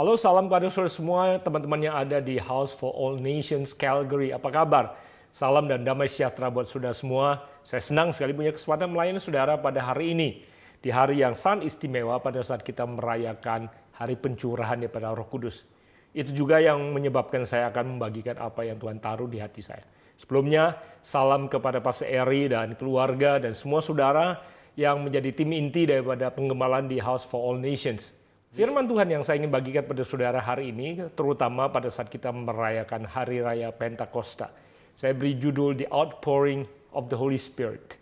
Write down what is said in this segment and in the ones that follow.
Halo, salam pada saudara semua, teman-teman yang ada di House for All Nations Calgary. Apa kabar? Salam dan damai sejahtera buat saudara semua. Saya senang sekali punya kesempatan melayani saudara pada hari ini. Di hari yang sangat istimewa pada saat kita merayakan hari pencurahan daripada Roh Kudus. Itu juga yang menyebabkan saya akan membagikan apa yang Tuhan taruh di hati saya. Sebelumnya, salam kepada Pastor Eri dan keluarga dan semua saudara yang menjadi tim inti daripada penggemalan di House for All Nations. Firman Tuhan yang saya ingin bagikan pada saudara hari ini, terutama pada saat kita merayakan Hari Raya Pentakosta. Saya beri judul The Outpouring of the Holy Spirit.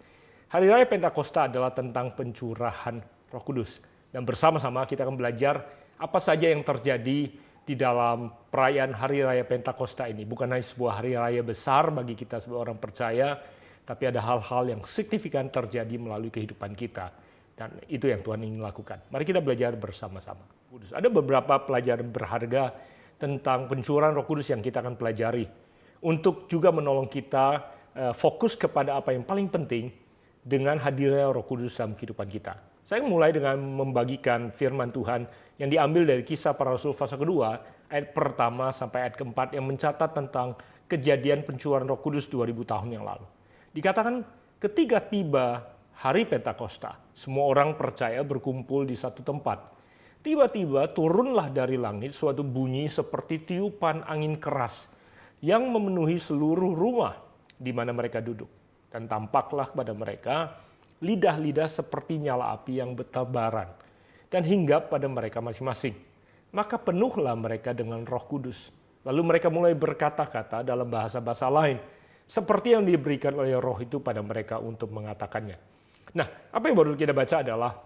Hari Raya Pentakosta adalah tentang pencurahan Roh Kudus. Dan bersama-sama kita akan belajar apa saja yang terjadi di dalam perayaan Hari Raya Pentakosta ini. Bukan hanya sebuah hari raya besar bagi kita sebagai orang percaya, tapi ada hal-hal yang signifikan terjadi melalui kehidupan kita. Dan itu yang Tuhan ingin lakukan. Mari kita belajar bersama-sama. Ada beberapa pelajaran berharga tentang pencurahan Roh Kudus yang kita akan pelajari. Untuk juga menolong kita fokus kepada apa yang paling penting dengan hadirnya Roh Kudus dalam kehidupan kita. Saya mulai dengan membagikan firman Tuhan yang diambil dari Kisah Para Rasul pasal kedua, ayat pertama sampai ayat keempat yang mencatat tentang kejadian pencurahan Roh Kudus 2000 tahun yang lalu. Dikatakan ketika tiba Hari Pentakosta, semua orang percaya berkumpul di satu tempat. Tiba-tiba turunlah dari langit suatu bunyi seperti tiupan angin keras yang memenuhi seluruh rumah di mana mereka duduk. Dan tampaklah kepada mereka lidah-lidah seperti nyala api yang bertebaran dan hinggap pada mereka masing-masing. Maka penuhlah mereka dengan Roh Kudus. Lalu mereka mulai berkata-kata dalam bahasa-bahasa lain, seperti yang diberikan oleh Roh itu pada mereka untuk mengatakannya. Nah, apa yang baru kita baca adalah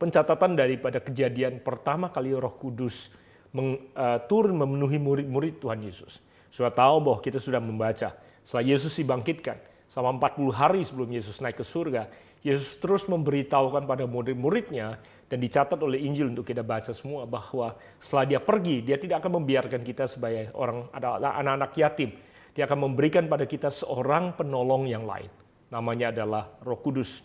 pencatatan daripada kejadian pertama kali Roh Kudus turun memenuhi murid-murid Tuhan Yesus. Sudah tahu bahwa kita sudah membaca, setelah Yesus dibangkitkan, selama 40 hari sebelum Yesus naik ke surga, Yesus terus memberitahukan pada murid-muridnya, dan dicatat oleh Injil untuk kita baca semua, bahwa setelah dia pergi, dia tidak akan membiarkan kita sebagai orang anak-anak yatim. Dia akan memberikan pada kita seorang penolong yang lain. Namanya adalah Roh Kudus.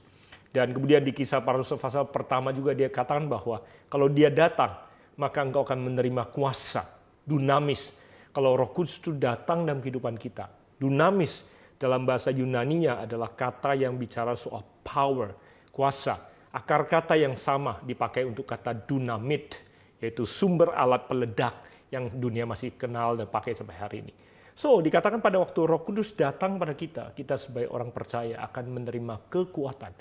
Dan kemudian di Kisah Para Rasul pasal pertama juga dia katakan bahwa kalau dia datang, maka engkau akan menerima kuasa, dunamis. Kalau Roh Kudus itu datang dalam kehidupan kita. Dunamis dalam bahasa Yunaninya adalah kata yang bicara soal power, kuasa. Akar kata yang sama dipakai untuk kata dunamit, yaitu sumber alat peledak yang dunia masih kenal dan pakai sampai hari ini. So, dikatakan pada waktu Roh Kudus datang pada kita, kita sebagai orang percaya akan menerima kekuatan,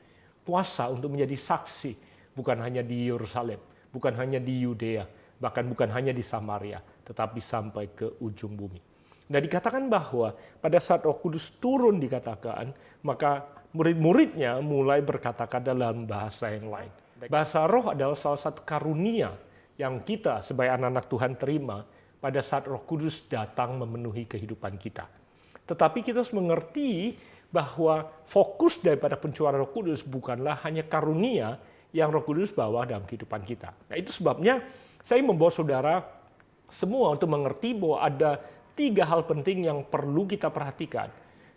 kuasa untuk menjadi saksi, bukan hanya di Yerusalem, bukan hanya di Yudea, bahkan bukan hanya di Samaria, tetapi sampai ke ujung bumi. Nah, dikatakan bahwa pada saat Roh Kudus turun dikatakan, maka murid-muridnya mulai berkata-kata dalam bahasa yang lain. Bahasa roh adalah salah satu karunia yang kita sebagai anak-anak Tuhan terima pada saat Roh Kudus datang memenuhi kehidupan kita. Tetapi kita harus mengerti bahwa fokus daripada pencurahan Roh Kudus bukanlah hanya karunia yang Roh Kudus bawa dalam kehidupan kita. Nah, itu sebabnya saya membawa saudara semua untuk mengerti bahwa ada 3 hal penting yang perlu kita perhatikan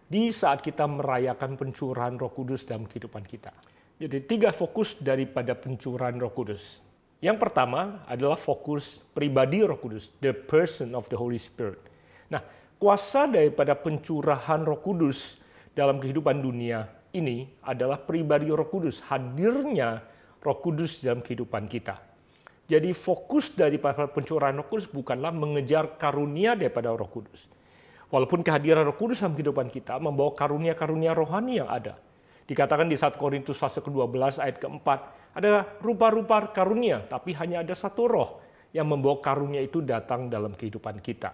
di saat kita merayakan pencurahan Roh Kudus dalam kehidupan kita. Jadi 3 fokus daripada pencurahan Roh Kudus. Yang pertama adalah fokus pribadi Roh Kudus, the person of the Holy Spirit. Nah, kuasa daripada pencurahan Roh Kudus dalam kehidupan dunia ini adalah pribadi Roh Kudus, hadirnya Roh Kudus dalam kehidupan kita. Jadi fokus daripada pencurahan Roh Kudus bukanlah mengejar karunia daripada Roh Kudus. Walaupun kehadiran Roh Kudus dalam kehidupan kita membawa karunia-karunia rohani yang ada. Dikatakan di 1 Korintus pasal ke-12 ayat ke-4, ada rupa-rupa karunia, tapi hanya ada satu roh yang membawa karunia itu datang dalam kehidupan kita.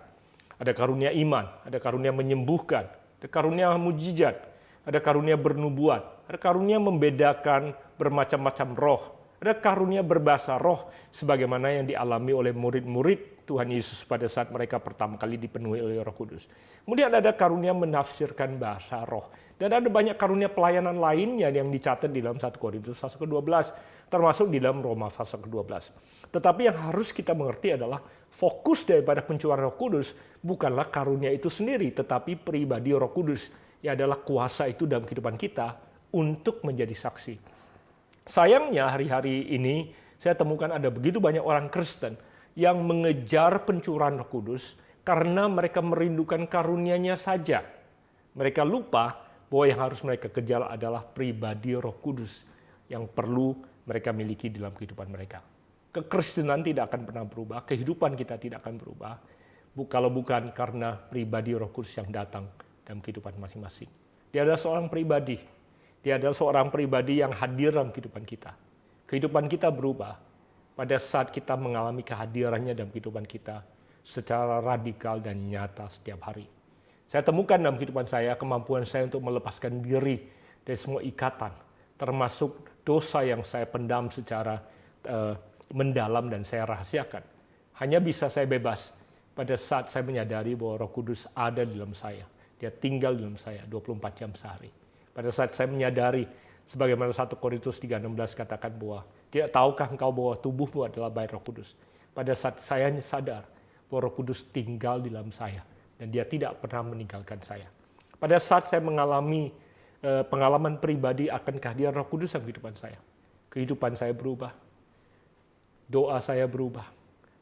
Ada karunia iman, ada karunia menyembuhkan, ada karunia mujizat, ada karunia bernubuat, ada karunia membedakan bermacam-macam roh, ada karunia berbahasa roh sebagaimana yang dialami oleh murid-murid Tuhan Yesus pada saat mereka pertama kali dipenuhi oleh Roh Kudus. Kemudian ada karunia menafsirkan bahasa roh. Dan ada banyak karunia pelayanan lainnya yang dicatat di dalam 1 Korintus pasal ke-12, termasuk di dalam Roma pasal ke-12. Tetapi yang harus kita mengerti adalah fokus daripada pencurahan Roh Kudus bukanlah karunia itu sendiri, tetapi pribadi Roh Kudus yang adalah kuasa itu dalam kehidupan kita untuk menjadi saksi. Sayangnya hari-hari ini saya temukan ada begitu banyak orang Kristen yang mengejar pencurahan Roh Kudus karena mereka merindukan karunia-Nya saja. Mereka lupa bahwa yang harus mereka kejar adalah pribadi Roh Kudus yang perlu mereka miliki dalam kehidupan mereka. Kekristenan tidak akan pernah berubah, kehidupan kita tidak akan berubah kalau bukan karena pribadi Roh Kudus yang datang dalam kehidupan masing-masing. Dia adalah seorang pribadi. Dia adalah seorang pribadi yang hadir dalam kehidupan kita. Kehidupan kita berubah pada saat kita mengalami kehadirannya dalam kehidupan kita secara radikal dan nyata setiap hari. Saya temukan dalam kehidupan saya kemampuan saya untuk melepaskan diri dari semua ikatan, termasuk dosa yang saya pendam secara mendalam dan saya rahasiakan. Hanya bisa saya bebas pada saat saya menyadari bahwa Roh Kudus ada di dalam saya. Dia tinggal di dalam saya 24 jam sehari. Pada saat saya menyadari, sebagaimana 1 Korintus 3:16 katakan bahwa tidak tahukah engkau bahwa tubuhmu adalah bait Roh Kudus. Pada saat saya sadar bahwa Roh Kudus tinggal di dalam saya dan dia tidak pernah meninggalkan saya. Pada saat saya mengalami pengalaman pribadi akan kehadiran Roh Kudus dalam kehidupan saya, kehidupan saya berubah, doa saya berubah,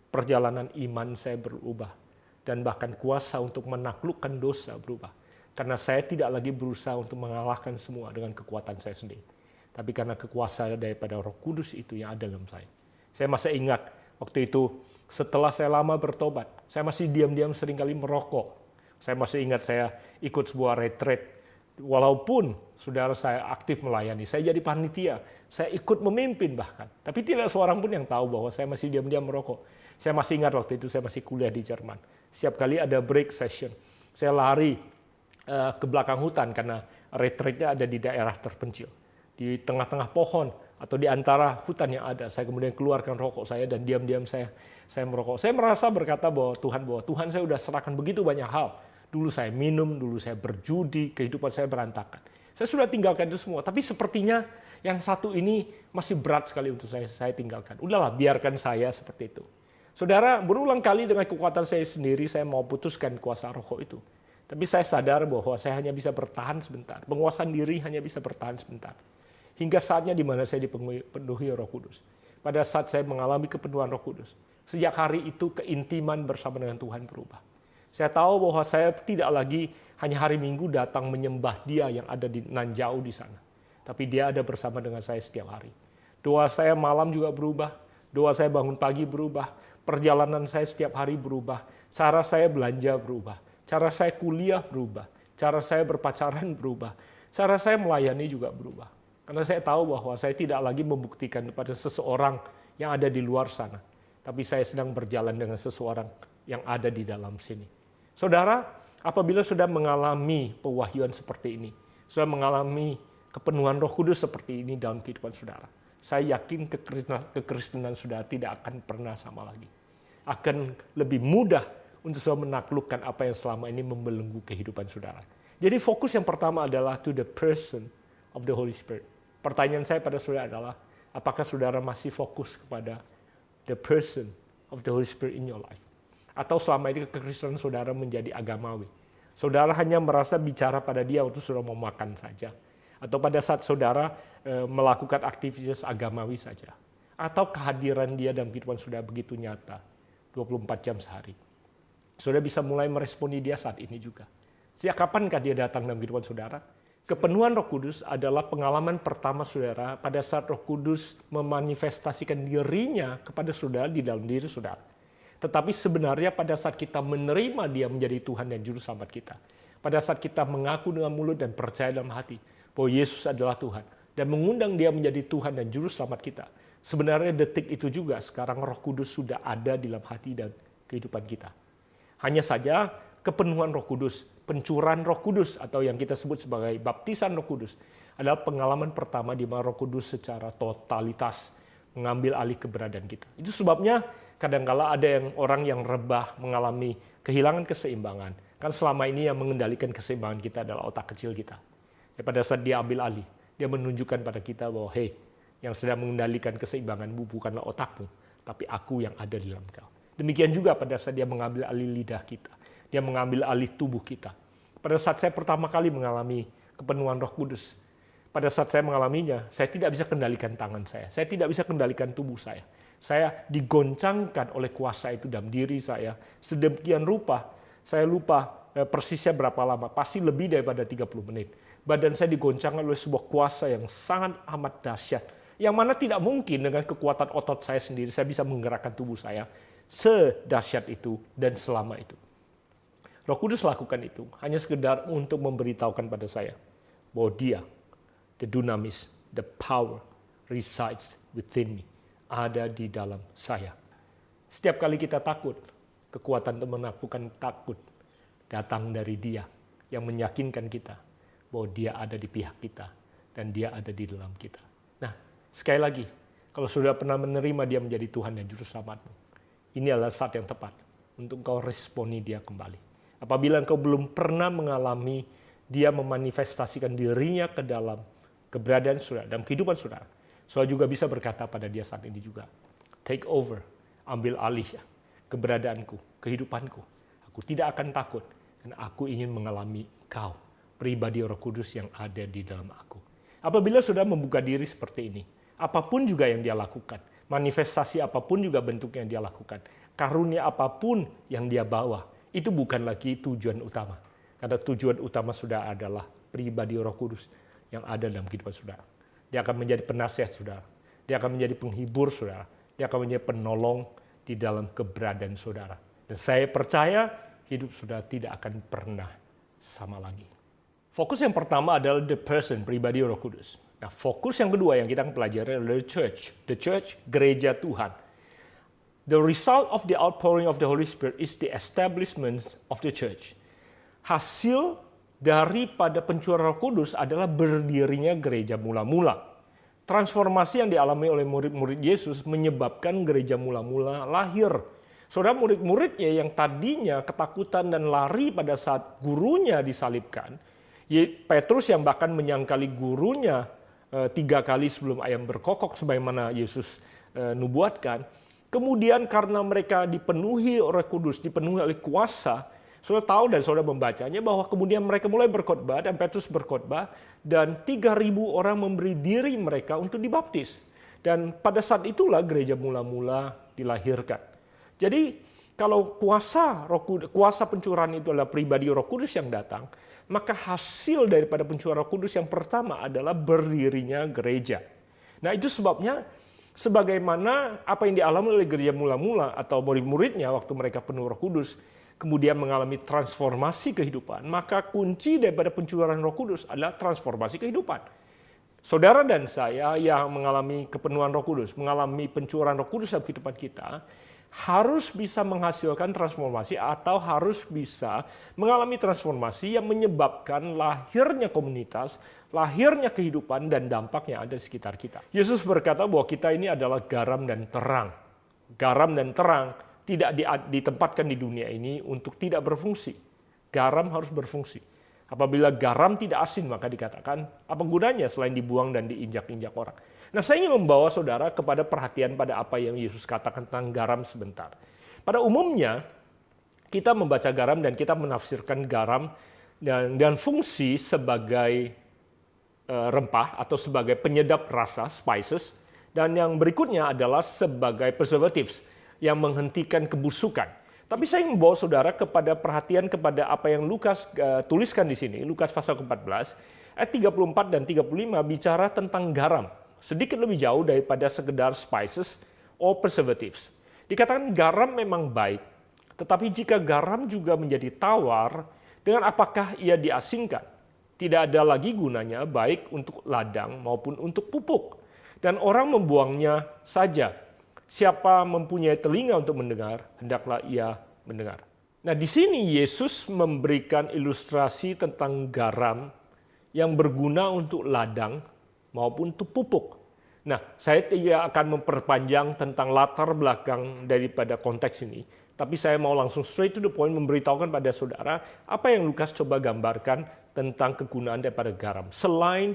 perjalanan iman saya berubah, dan bahkan kuasa untuk menaklukkan dosa berubah. Karena saya tidak lagi berusaha untuk mengalahkan semua dengan kekuatan saya sendiri. Tapi karena kekuasaan daripada Roh Kudus itu yang ada dalam saya. Saya masih ingat waktu itu setelah saya lama bertobat, saya masih diam-diam seringkali merokok. Saya masih ingat saya ikut sebuah retreat. Walaupun saudara saya aktif melayani, saya jadi panitia, saya ikut memimpin bahkan. Tapi tidak seorang pun yang tahu bahwa saya masih diam-diam merokok. Saya masih ingat waktu itu saya masih kuliah di Jerman. Setiap kali ada break session, saya lari ke belakang hutan karena retreatnya ada di daerah terpencil. Di tengah-tengah pohon atau di antara hutan yang ada, saya kemudian keluarkan rokok saya dan diam-diam saya merokok. Saya merasa berkata bahwa Tuhan saya sudah serahkan begitu banyak hal. Dulu saya minum, dulu saya berjudi, kehidupan saya berantakan. Saya sudah tinggalkan itu semua, tapi sepertinya yang satu ini masih berat sekali untuk saya tinggalkan. Udahlah, biarkan saya seperti itu. Saudara, berulang kali dengan kekuatan saya sendiri, saya mau putuskan kuasa rokok itu. Tapi saya sadar bahwa saya hanya bisa bertahan sebentar. Penguasaan diri hanya bisa bertahan sebentar. Hingga saatnya di mana saya dipenuhi Roh Kudus. Pada saat saya mengalami kepenuhan Roh Kudus. Sejak hari itu keintiman bersama dengan Tuhan berubah. Saya tahu bahwa saya tidak lagi hanya hari Minggu datang menyembah Dia yang ada di nan jauh di sana. Tapi Dia ada bersama dengan saya setiap hari. Doa saya malam juga berubah. Doa saya bangun pagi berubah. Perjalanan saya setiap hari berubah. Cara saya belanja berubah. Cara saya kuliah berubah. Cara saya berpacaran berubah. Cara saya melayani juga berubah. Karena saya tahu bahwa saya tidak lagi membuktikan kepada seseorang yang ada di luar sana. Tapi saya sedang berjalan dengan seseorang yang ada di dalam sini. Saudara, apabila sudah mengalami pewahyuan seperti ini, sudah mengalami kepenuhan Roh Kudus seperti ini dalam kehidupan saudara, saya yakin kekristenan saudara tidak akan pernah sama lagi. Akan lebih mudah untuk saudara menaklukkan apa yang selama ini membelenggu kehidupan saudara. Jadi fokus yang pertama adalah to the person of the Holy Spirit. Pertanyaan saya pada saudara adalah, apakah saudara masih fokus kepada the person of the Holy Spirit in your life? Atau selama ini kekristenan saudara menjadi agamawi? Saudara hanya merasa bicara pada dia waktu saudara mau makan saja. Atau pada saat saudara melakukan aktivitas agamawi saja. Atau kehadiran dia dalam kehidupan saudara begitu nyata, 24 jam sehari. Saudara bisa mulai meresponi dia saat ini juga. Sejak kapankah dia datang dalam kehidupan saudara? Kepenuhan Roh Kudus adalah pengalaman pertama saudara pada saat Roh Kudus memanifestasikan dirinya kepada saudara di dalam diri saudara. Tetapi sebenarnya pada saat kita menerima dia menjadi Tuhan dan Juru Selamat kita, pada saat kita mengaku dengan mulut dan percaya dalam hati bahwa Yesus adalah Tuhan dan mengundang dia menjadi Tuhan dan Juru Selamat kita, sebenarnya detik itu juga sekarang Roh Kudus sudah ada di dalam hati dan kehidupan kita. Hanya saja kepenuhan Roh Kudus, pencurahan Roh Kudus atau yang kita sebut sebagai baptisan Roh Kudus adalah pengalaman pertama di mana Roh Kudus secara totalitas mengambil alih keberadaan kita. Itu sebabnya kadang-kala ada orang yang rebah mengalami kehilangan keseimbangan. Kan selama ini yang mengendalikan keseimbangan kita adalah otak kecil kita. Ya, pada saat dia ambil alih, dia menunjukkan pada kita bahwa hey, yang sedang mengendalikan keseimbanganmu bukanlah otakmu, tapi aku yang ada di dalam kau. Demikian juga pada saat dia mengambil alih lidah kita. Dia mengambil alih tubuh kita. Pada saat saya pertama kali mengalami kepenuhan Roh Kudus, pada saat saya mengalaminya, saya tidak bisa kendalikan tangan saya tidak bisa kendalikan tubuh saya Saya digoncangkan oleh kuasa itu dalam diri saya. Sedemikian rupa, saya lupa persisnya berapa lama, pasti lebih daripada 30 menit. Badan saya digoncangkan oleh sebuah kuasa yang sangat amat dahsyat. Yang mana tidak mungkin dengan kekuatan otot saya sendiri, saya bisa menggerakkan tubuh saya sedahsyat itu dan selama itu. Roh Kudus lakukan itu hanya sekedar untuk memberitahukan pada saya bahwa Dia, the dunamis, the power resides within me, ada di dalam saya. Setiap kali kita takut, kekuatan untuk menaklukkan takut datang dari Dia yang meyakinkan kita bahwa Dia ada di pihak kita dan Dia ada di dalam kita. Nah, sekali lagi, kalau sudah pernah menerima Dia menjadi Tuhan dan Juru Selamatmu, ini adalah saat yang tepat untuk engkau responi Dia kembali. Apabila engkau belum pernah mengalami Dia memanifestasikan dirinya ke dalam keberadaan saudara, dalam kehidupan saudara, saudara juga bisa berkata pada Dia saat ini juga, take over, ambil alih keberadaanku, kehidupanku. Aku tidak akan takut, dan aku ingin mengalami Kau, pribadi Roh Kudus yang ada di dalam aku. Apabila saudara membuka diri seperti ini, apapun juga yang Dia lakukan, manifestasi apapun juga bentuknya yang Dia lakukan, karunia apapun yang Dia bawa, itu bukan lagi tujuan utama. Karena tujuan utama saudara adalah pribadi Roh Kudus yang ada dalam kehidupan saudara. Dia akan menjadi penasihat saudara. Dia akan menjadi penghibur saudara. Dia akan menjadi penolong di dalam keberadaan saudara. Dan saya percaya hidup saudara tidak akan pernah sama lagi. Fokus yang pertama adalah the person, pribadi Roh Kudus. Nah, fokus yang kedua yang kita akan pelajari adalah the church. The church, gereja Tuhan. The result of the outpouring of the Holy Spirit is the establishment of the church. Hasil daripada pencurahan Roh Kudus adalah berdirinya gereja mula-mula. Transformasi yang dialami oleh murid-murid Yesus menyebabkan gereja mula-mula lahir. Saudara, murid-muridnya yang tadinya ketakutan dan lari pada saat gurunya disalibkan, Petrus yang bahkan menyangkali gurunya 3 kali sebelum ayam berkokok sebagaimana Yesus nubuatkan, kemudian karena mereka dipenuhi oleh Kudus, dipenuhi oleh kuasa, saudara tahu dan saudara membacanya bahwa kemudian mereka mulai berkhotbah dan Petrus berkhotbah dan 3.000 orang memberi diri mereka untuk dibaptis. Dan pada saat itulah gereja mula-mula dilahirkan. Jadi kalau kuasa pencurahan itu adalah pribadi Roh Kudus yang datang, maka hasil daripada pencurahan Roh Kudus yang pertama adalah berdirinya gereja. Nah, itu sebabnya sebagaimana apa yang dialami oleh gereja mula-mula atau murid-muridnya waktu mereka penuh Roh Kudus, kemudian mengalami transformasi kehidupan, maka kunci daripada pencurahan Roh Kudus adalah transformasi kehidupan. Saudara dan saya yang mengalami kepenuhan Roh Kudus, mengalami pencurahan Roh Kudus dalam kehidupan kita, harus bisa menghasilkan transformasi atau harus bisa mengalami transformasi yang menyebabkan lahirnya komunitas, lahirnya kehidupan dan dampak yang ada di sekitar kita. Yesus berkata bahwa kita ini adalah garam dan terang. Garam dan terang tidak ditempatkan di dunia ini untuk tidak berfungsi. Garam harus berfungsi. Apabila garam tidak asin, maka dikatakan apa gunanya selain dibuang dan diinjak-injak orang. Nah, saya ingin membawa saudara kepada perhatian pada apa yang Yesus katakan tentang garam sebentar. Pada umumnya, kita membaca garam dan kita menafsirkan garam dan fungsi sebagai rempah atau sebagai penyedap rasa, spices, dan yang berikutnya adalah sebagai preservatives yang menghentikan kebusukan. Tapi saya ingin membawa saudara kepada perhatian kepada apa yang Lukas tuliskan di sini, Lukas pasal ke-14, ayat 34 dan 35 bicara tentang garam. Sedikit lebih jauh daripada sekedar spices or preservatives. Dikatakan garam memang baik, tetapi jika garam juga menjadi tawar, dengan apakah ia diasingkan? Tidak ada lagi gunanya baik untuk ladang maupun untuk pupuk. Dan orang membuangnya saja. Siapa mempunyai telinga untuk mendengar, hendaklah ia mendengar. Nah, di sini Yesus memberikan ilustrasi tentang garam yang berguna untuk ladang maupun untuk pupuk. Nah, saya tidak akan memperpanjang tentang latar belakang daripada konteks ini, tapi saya mau langsung straight to the point memberitahukan pada saudara apa yang Lukas coba gambarkan tentang kegunaan daripada garam. Selain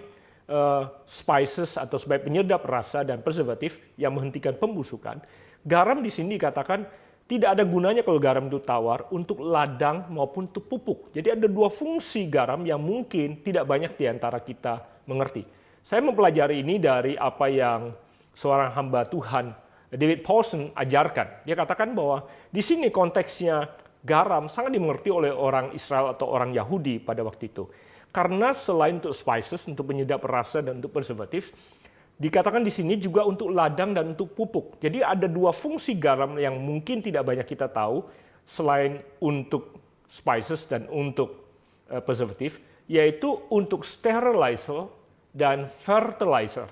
spices atau sebagai penyedap rasa dan preservatif yang menghentikan pembusukan, garam di sini dikatakan tidak ada gunanya kalau garam itu tawar untuk ladang maupun untuk pupuk. Jadi ada dua fungsi garam yang mungkin tidak banyak di antara kita mengerti. Saya mempelajari ini dari apa yang seorang hamba Tuhan David Paulson ajarkan. Dia katakan bahwa di sini konteksnya garam sangat dimengerti oleh orang Israel atau orang Yahudi pada waktu itu. Karena selain untuk spices, untuk penyedap rasa dan untuk preservatif, dikatakan di sini juga untuk ladang dan untuk pupuk. Jadi ada dua fungsi garam yang mungkin tidak banyak kita tahu selain untuk spices dan untuk preservatif, yaitu untuk sterilizer dan fertilizer.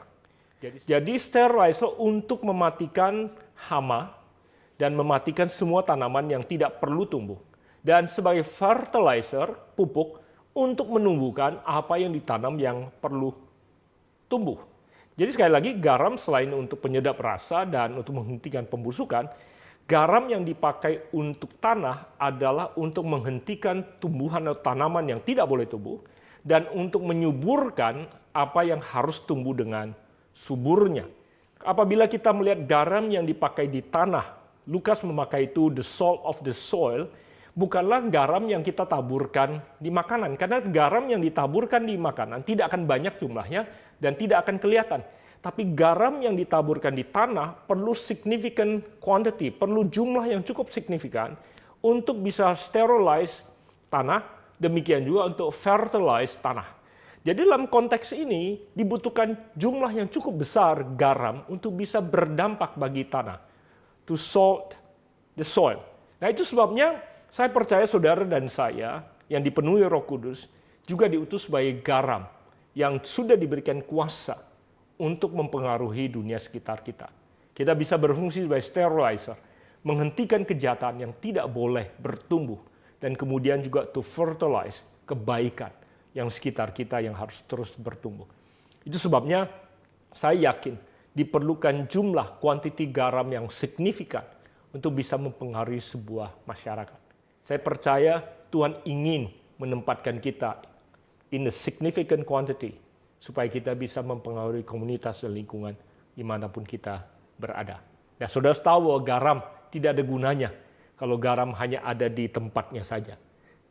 Jadi sterilizer untuk mematikan hama dan mematikan semua tanaman yang tidak perlu tumbuh. Dan sebagai fertilizer, pupuk, untuk menumbuhkan apa yang ditanam yang perlu tumbuh. Jadi sekali lagi, garam selain untuk penyedap rasa dan untuk menghentikan pembusukan, garam yang dipakai untuk tanah adalah untuk menghentikan tumbuhan atau tanaman yang tidak boleh tumbuh, dan untuk menyuburkan apa yang harus tumbuh dengan suburnya. Apabila kita melihat garam yang dipakai di tanah, Lukas memakai itu the salt of the soil, bukanlah garam yang kita taburkan di makanan. Karena garam yang ditaburkan di makanan tidak akan banyak jumlahnya dan tidak akan kelihatan. Tapi garam yang ditaburkan di tanah perlu significant quantity, perlu jumlah yang cukup signifikan untuk bisa sterilize tanah, demikian juga untuk fertilize tanah. Jadi dalam konteks ini dibutuhkan jumlah yang cukup besar garam untuk bisa berdampak bagi tanah. To salt the soil. Nah itu sebabnya saya percaya saudara dan saya yang dipenuhi Roh Kudus juga diutus sebagai garam yang sudah diberikan kuasa untuk mempengaruhi dunia sekitar kita. Kita bisa berfungsi sebagai sterilizer, menghentikan kejahatan yang tidak boleh bertumbuh, dan kemudian juga to fertilize kebaikan yang sekitar kita yang harus terus bertumbuh. Itu sebabnya saya yakin diperlukan jumlah kuantiti garam yang signifikan untuk bisa mempengaruhi sebuah masyarakat. Saya percaya Tuhan ingin menempatkan kita in a significant quantity supaya kita bisa mempengaruhi komunitas dan lingkungan dimanapun kita berada. Nah, saudara tahu bahwa garam tidak ada gunanya kalau garam hanya ada di tempatnya saja.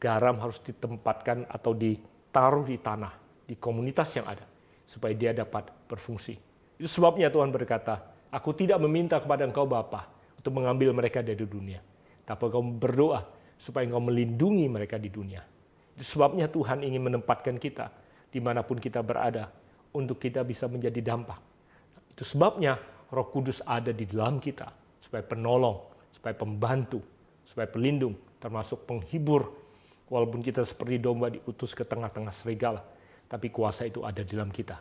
Garam harus ditempatkan atau ditaruh di tanah, di komunitas yang ada, supaya dia dapat berfungsi. Itu sebabnya Tuhan berkata, aku tidak meminta kepada engkau Bapa untuk mengambil mereka dari dunia, tapi engkau berdoa supaya engkau melindungi mereka di dunia. Itu sebabnya Tuhan ingin menempatkan kita dimanapun kita berada, untuk kita bisa menjadi dampak. Itu sebabnya Roh Kudus ada di dalam kita, supaya penolong, supaya pembantu, supaya pelindung, termasuk penghibur. Walaupun kita seperti domba diutus ke tengah-tengah serigala, tapi kuasa itu ada di dalam kita.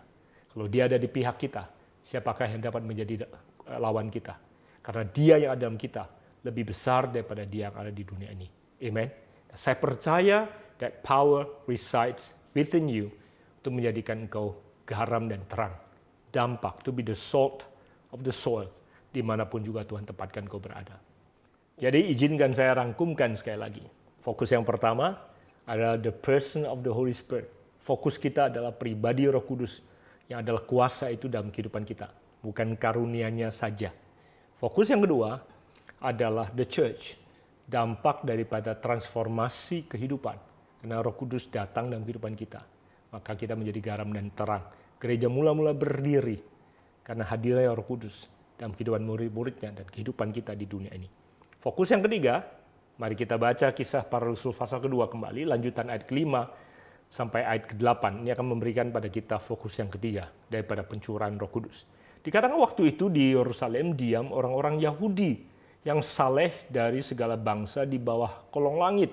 Kalau dia ada di pihak kita, siapakah yang dapat menjadi lawan kita? Karena dia yang ada dalam kita lebih besar daripada dia yang ada di dunia ini. Amen. Saya percaya that power resides within you untuk menjadikan engkau garam dan terang. Dampak, to be the salt of the soil, dimanapun juga Tuhan tempatkan kau berada. Jadi izinkan saya rangkumkan sekali lagi. Fokus yang pertama adalah the person of the Holy Spirit. Fokus kita adalah pribadi Roh Kudus yang adalah kuasa itu dalam kehidupan kita, bukan karunia-Nya saja. Fokus yang kedua adalah the church, dampak daripada transformasi kehidupan. Karena Roh Kudus datang dalam kehidupan kita, maka kita menjadi garam dan terang. Gereja mula-mula berdiri karena hadirnya Roh Kudus dalam kehidupan murid-muridnya dan kehidupan kita di dunia ini. Fokus yang ketiga, mari kita baca Kisah Para Rasul pasal kedua kembali, lanjutan ayat ke-5 sampai ayat ke-8. Ini akan memberikan pada kita fokus yang ketiga daripada pencurahan Roh Kudus. Dikatakan waktu itu di Yerusalem diam orang-orang Yahudi yang saleh dari segala bangsa di bawah kolong langit.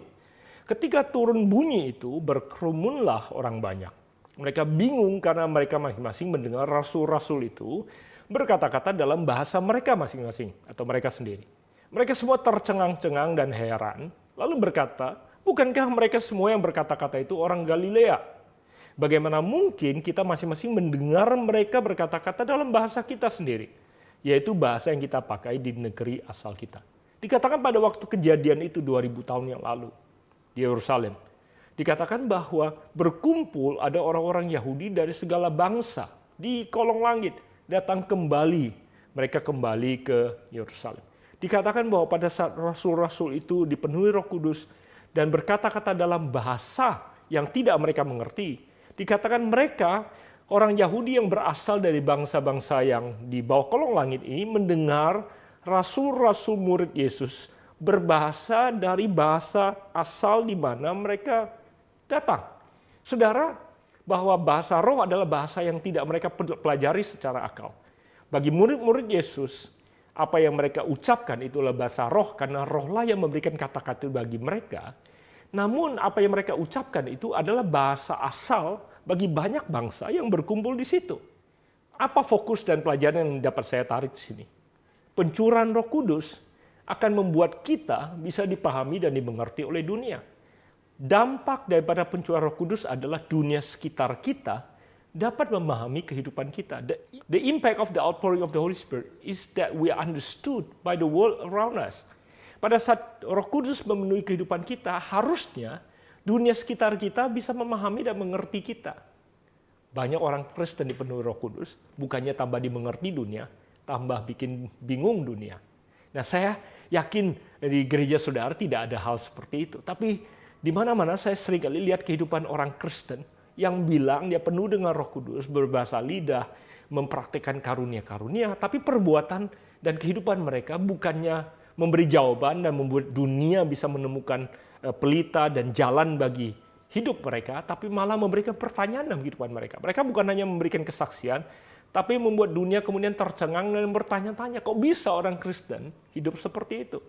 Ketika turun bunyi itu, berkerumunlah orang banyak. Mereka bingung karena mereka masing-masing mendengar rasul-rasul itu berkata-kata dalam bahasa mereka masing-masing atau mereka sendiri. Mereka semua tercengang-cengang dan heran, lalu berkata, bukankah mereka semua yang berkata-kata itu orang Galilea? Bagaimana mungkin kita masing-masing mendengar mereka berkata-kata dalam bahasa kita sendiri, yaitu bahasa yang kita pakai di negeri asal kita. Dikatakan pada waktu kejadian itu 2000 tahun yang lalu di Yerusalem, dikatakan bahwa berkumpul ada orang-orang Yahudi dari segala bangsa di kolong langit, datang kembali, mereka kembali ke Yerusalem. Dikatakan bahwa pada saat rasul-rasul itu dipenuhi Roh Kudus dan berkata-kata dalam bahasa yang tidak mereka mengerti. Dikatakan mereka, orang Yahudi yang berasal dari bangsa-bangsa yang di bawah kolong langit ini mendengar rasul-rasul murid Yesus berbahasa dari bahasa asal di mana mereka datang. Saudara, bahwa bahasa roh adalah bahasa yang tidak mereka pelajari secara akal. Bagi murid-murid Yesus, apa yang mereka ucapkan itulah bahasa roh, karena rohlah yang memberikan kata-kata bagi mereka. Namun apa yang mereka ucapkan itu adalah bahasa asal bagi banyak bangsa yang berkumpul di situ. Apa fokus dan pelajaran yang dapat saya tarik di sini? Pencurahan Roh Kudus akan membuat kita bisa dipahami dan dimengerti oleh dunia. Dampak daripada pencurahan Roh Kudus adalah dunia sekitar kita dapat memahami kehidupan kita. The impact of the outpouring of the Holy Spirit is that we are understood by the world around us. Pada saat Roh Kudus memenuhi kehidupan kita, harusnya dunia sekitar kita bisa memahami dan mengerti kita. Banyak orang Kristen dipenuhi Roh Kudus, bukannya tambah dimengerti dunia, tambah bikin bingung dunia. Nah, saya yakin di gereja saudara tidak ada hal seperti itu. Tapi di mana-mana saya seringkali lihat kehidupan orang Kristen yang bilang dia penuh dengan Roh Kudus, berbahasa lidah, mempraktikkan karunia-karunia, tapi perbuatan dan kehidupan mereka bukannya memberi jawaban dan membuat dunia bisa menemukan pelita dan jalan bagi hidup mereka, tapi malah memberikan pertanyaan dalam kehidupan mereka. Mereka bukan hanya memberikan kesaksian, tapi membuat dunia kemudian tercengang dan bertanya-tanya, kok bisa orang Kristen hidup seperti itu?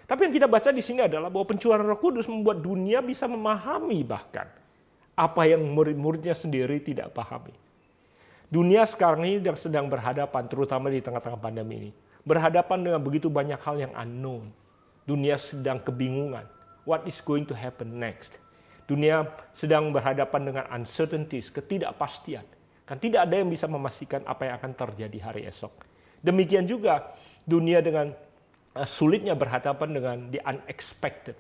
Tapi yang kita baca di sini adalah bahwa pencurahan Roh Kudus membuat dunia bisa memahami bahkan apa yang murid-muridnya sendiri tidak pahami. Dunia sekarang ini sedang berhadapan, terutama di tengah-tengah pandemi ini, berhadapan dengan begitu banyak hal yang unknown. Dunia sedang kebingungan. What is going to happen next? Dunia sedang berhadapan dengan uncertainties, ketidakpastian. Kan tidak ada yang bisa memastikan apa yang akan terjadi hari esok. Demikian juga dunia dengan sulitnya berhadapan dengan the unexpected.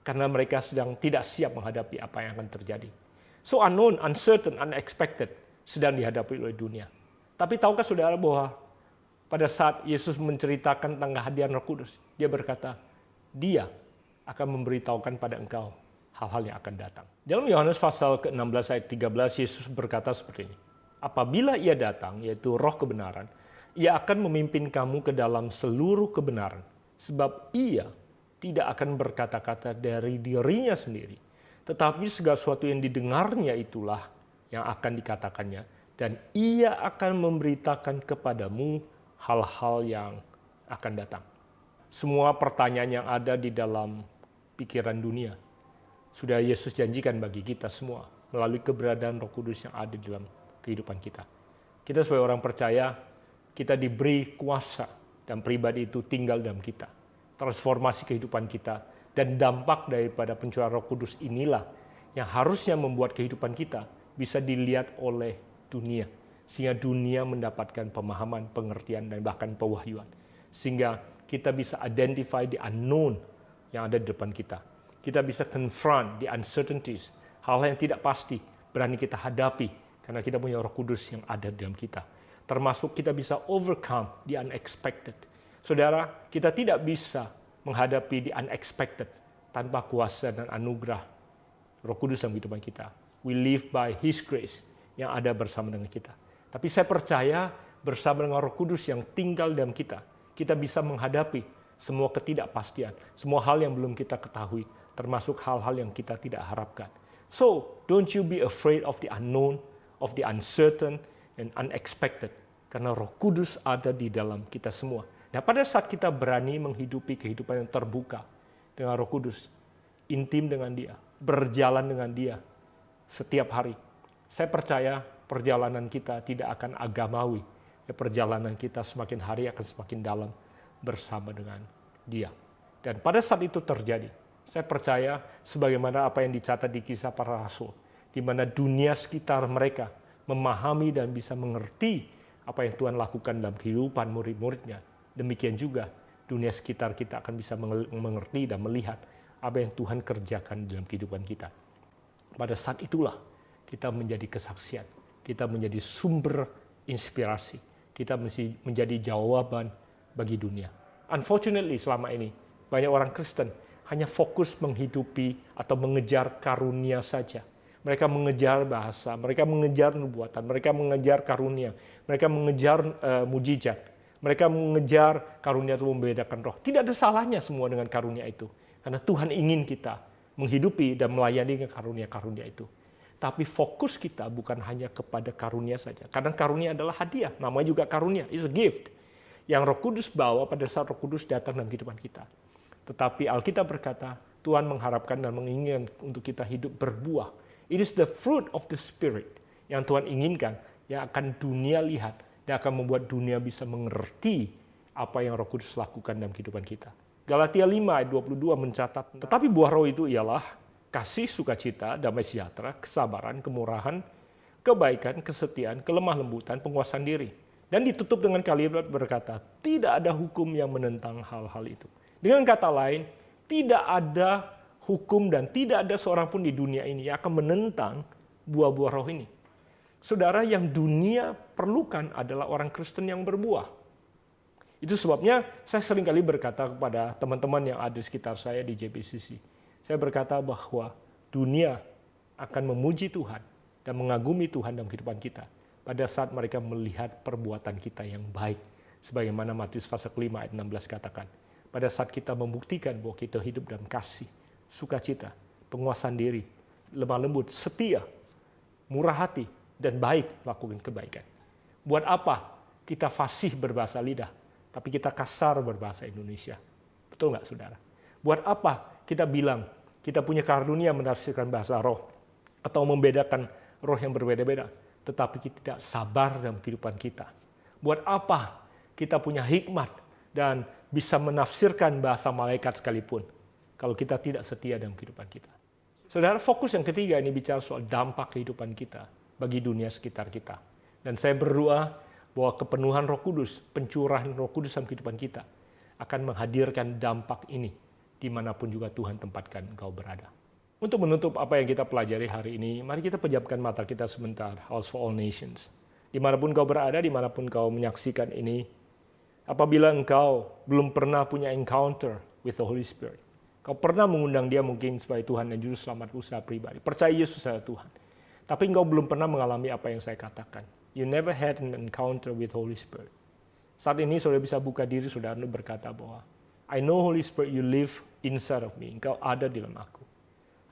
Karena mereka sedang tidak siap menghadapi apa yang akan terjadi. So unknown, uncertain, unexpected sedang dihadapi oleh dunia. Tapi tahukah saudara bahwa pada saat Yesus menceritakan tentang kehadiran Roh Kudus, dia berkata, dia akan memberitahukan pada engkau hal-hal yang akan datang. Dalam Yohanes pasal ke-16 ayat 13, Yesus berkata seperti ini. Apabila ia datang, yaitu roh kebenaran, ia akan memimpin kamu ke dalam seluruh kebenaran. Sebab ia tidak akan berkata-kata dari dirinya sendiri. Tetapi segala sesuatu yang didengarnya itulah yang akan dikatakannya. Dan ia akan memberitakan kepadamu hal-hal yang akan datang. Semua pertanyaan yang ada di dalam pikiran dunia sudah Yesus janjikan bagi kita semua melalui keberadaan Roh Kudus yang ada di dalam kehidupan kita. Kita sebagai orang percaya, kita diberi kuasa dan pribadi itu tinggal dalam kita. Transformasi kehidupan kita dan dampak daripada pencurahan Roh Kudus inilah yang harusnya membuat kehidupan kita bisa dilihat oleh dunia. Sehingga dunia mendapatkan pemahaman, pengertian, dan bahkan pewahyuan. Sehingga kita bisa identify the unknown yang ada di depan kita. Kita bisa confront the uncertainties, hal-hal yang tidak pasti, berani kita hadapi, karena kita punya Roh Kudus yang ada di dalam kita. Termasuk kita bisa overcome the unexpected. Saudara, kita tidak bisa menghadapi the unexpected tanpa kuasa dan anugerah Roh Kudus dalam kehidupan kita. We live by His grace yang ada bersama dengan kita. Tapi saya percaya bersama dengan Roh Kudus yang tinggal dalam kita, kita bisa menghadapi semua ketidakpastian, semua hal yang belum kita ketahui, termasuk hal-hal yang kita tidak harapkan. So, don't you be afraid of the unknown, of the uncertain, and unexpected. Karena Roh Kudus ada di dalam kita semua. Nah, pada saat kita berani menghidupi kehidupan yang terbuka dengan Roh Kudus, intim dengan Dia, berjalan dengan Dia setiap hari, saya percaya perjalanan kita tidak akan agamawi. Perjalanan kita semakin hari akan semakin dalam bersama dengan Dia. Dan pada saat itu terjadi, saya percaya sebagaimana apa yang dicatat di Kisah Para Rasul, di mana dunia sekitar mereka memahami dan bisa mengerti apa yang Tuhan lakukan dalam kehidupan murid-muridnya. Demikian juga dunia sekitar kita akan bisa mengerti dan melihat apa yang Tuhan kerjakan dalam kehidupan kita. Pada saat itulah kita menjadi kesaksian, kita menjadi sumber inspirasi, kita menjadi jawaban bagi dunia. Unfortunately selama ini banyak orang Kristen hanya fokus menghidupi atau mengejar karunia saja. Mereka mengejar bahasa, mereka mengejar nubuatan, mereka mengejar karunia, mereka mengejar mujizat. Mereka mengejar karunia itu membedakan roh. Tidak ada salahnya semua dengan karunia itu. Karena Tuhan ingin kita menghidupi dan melayani karunia-karunia itu. Tapi fokus kita bukan hanya kepada karunia saja. Karena karunia adalah hadiah. Namanya juga karunia. It's a gift. Yang Roh Kudus bawa pada saat Roh Kudus datang dalam kehidupan kita. Tetapi Alkitab berkata, Tuhan mengharapkan dan menginginkan untuk kita hidup berbuah. It is the fruit of the Spirit yang Tuhan inginkan, yang akan dunia lihat. Dan akan membuat dunia bisa mengerti apa yang Roh Kudus lakukan dalam kehidupan kita. Galatia 5 ayat 22 mencatat, tetapi buah roh itu ialah kasih, sukacita, damai sejahtera, kesabaran, kemurahan, kebaikan, kesetiaan, kelemah lembutan, penguasaan diri. Dan ditutup dengan kalimat berkata, tidak ada hukum yang menentang hal-hal itu. Dengan kata lain, tidak ada hukum dan tidak ada seorang pun di dunia ini yang akan menentang buah-buah roh ini. Saudara, yang dunia perlukan adalah orang Kristen yang berbuah. Itu sebabnya saya seringkali berkata kepada teman-teman yang ada di sekitar saya di JBCC. Saya berkata bahwa dunia akan memuji Tuhan dan mengagumi Tuhan dalam kehidupan kita pada saat mereka melihat perbuatan kita yang baik. Sebagaimana Matius pasal 5 ayat 16 katakan. Pada saat kita membuktikan bahwa kita hidup dalam kasih, sukacita, penguasaan diri, lemah lembut, setia, murah hati, dan baik lakukan kebaikan. Buat apa kita fasih berbahasa lidah, tapi kita kasar berbahasa Indonesia? Betul nggak, saudara? Buat apa kita bilang kita punya karunia menafsirkan bahasa roh atau membedakan roh yang berbeda-beda, tetapi kita tidak sabar dalam kehidupan kita? Buat apa kita punya hikmat dan bisa menafsirkan bahasa malaikat sekalipun kalau kita tidak setia dalam kehidupan kita? Saudara, fokus yang ketiga ini bicara soal dampak kehidupan kita bagi dunia sekitar kita. Dan saya berdoa bahwa kepenuhan Roh Kudus, pencurahan Roh Kudus dalam kehidupan kita akan menghadirkan dampak ini dimanapun juga Tuhan tempatkan engkau berada. Untuk menutup apa yang kita pelajari hari ini, mari kita pejamkan mata kita sebentar, House for All Nations. Dimanapun kau berada, dimanapun kau menyaksikan ini, apabila engkau belum pernah punya encounter with the Holy Spirit, kau pernah mengundang dia mungkin sebagai Tuhan dan Juru Selamat usaha pribadi, percaya Yesus adalah Tuhan, tapi engkau belum pernah mengalami apa yang saya katakan. You never had an encounter with Holy Spirit. Saat ini saudara bisa buka diri saudara untuk berkata bahwa I know Holy Spirit, you live inside of me. Engkau ada di dalam aku.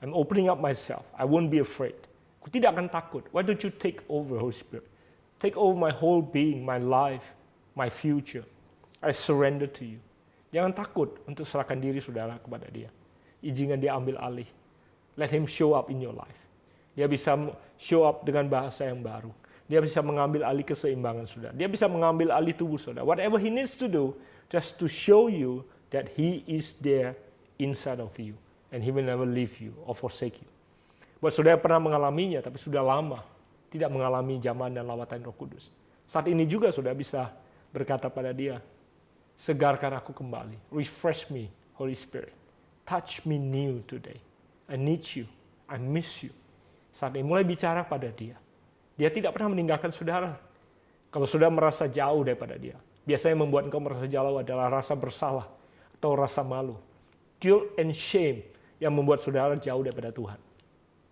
I'm opening up myself. I won't be afraid. Aku tidak akan takut. Why don't you take over, Holy Spirit? Take over my whole being, my life, my future. I surrender to you. Jangan takut untuk serahkan diri saudara kepada dia. Izinkan dia ambil alih. Let him show up in your life. Dia bisa show up dengan bahasa yang baru. Dia bisa mengambil alih keseimbangan saudara. Dia bisa mengambil alih tubuh saudara. Whatever he needs to do, just to show you that he is there inside of you. And he will never leave you or forsake you. Buat saudara yang pernah mengalaminya, tapi sudah lama tidak mengalami zaman dan lawatan Roh Kudus. Saat ini juga saudara bisa berkata pada dia, segarkan aku kembali. Refresh me, Holy Spirit. Touch me new today. I need you. I miss you. Saat ini mulai bicara pada dia. Dia tidak pernah meninggalkan saudara. Kalau saudara merasa jauh daripada dia, biasanya membuat engkau merasa jauh adalah rasa bersalah atau rasa malu. Guilt and shame yang membuat saudara jauh daripada Tuhan.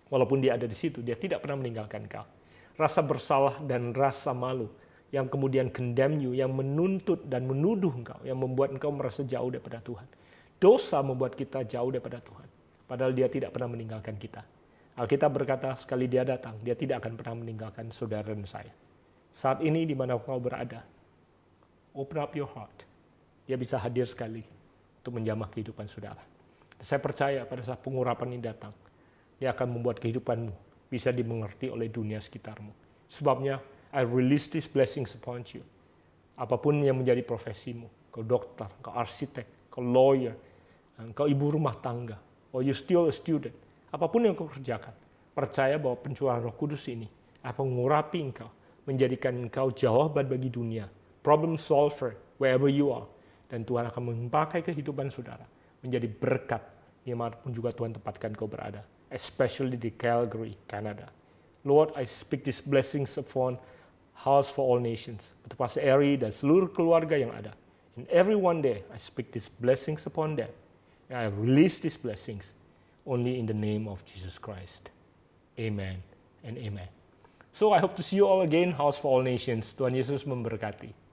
Walaupun dia ada di situ, dia tidak pernah meninggalkan engkau. Rasa bersalah dan rasa malu yang kemudian condemn you, yang menuntut dan menuduh engkau, yang membuat engkau merasa jauh daripada Tuhan. Dosa membuat kita jauh daripada Tuhan. Padahal dia tidak pernah meninggalkan kita. Alkitab berkata, sekali dia datang, dia tidak akan pernah meninggalkan saudara dan saya. Saat ini di mana kau berada, open up your heart. Dia bisa hadir sekali untuk menjamah kehidupan saudara. Saya percaya pada saat pengurapan ini datang, dia akan membuat kehidupanmu bisa dimengerti oleh dunia sekitarmu. Sebabnya, I release these blessings upon you. Apapun yang menjadi profesimu, kau dokter, kau arsitek, kau lawyer, kau ibu rumah tangga, or you still a student, apapun yang kau kerjakan, percaya bahwa pencurahan Roh Kudus ini akan mengurapi engkau, menjadikan engkau jawaban bagi dunia, problem solver wherever you are, dan Tuhan akan memakai kehidupan saudara menjadi berkat dimanapun juga Tuhan tempatkan kau berada, especially di Calgary, Canada. Lord, I speak these blessings upon House for All Nations, untuk Pastor Eri dan seluruh keluarga yang ada. And everyone there, I speak these blessings upon them, and I release these blessings only in the name of Jesus Christ. Amen and amen. So I hope to see you all again, House for All Nations. Tuhan Yesus memberkati.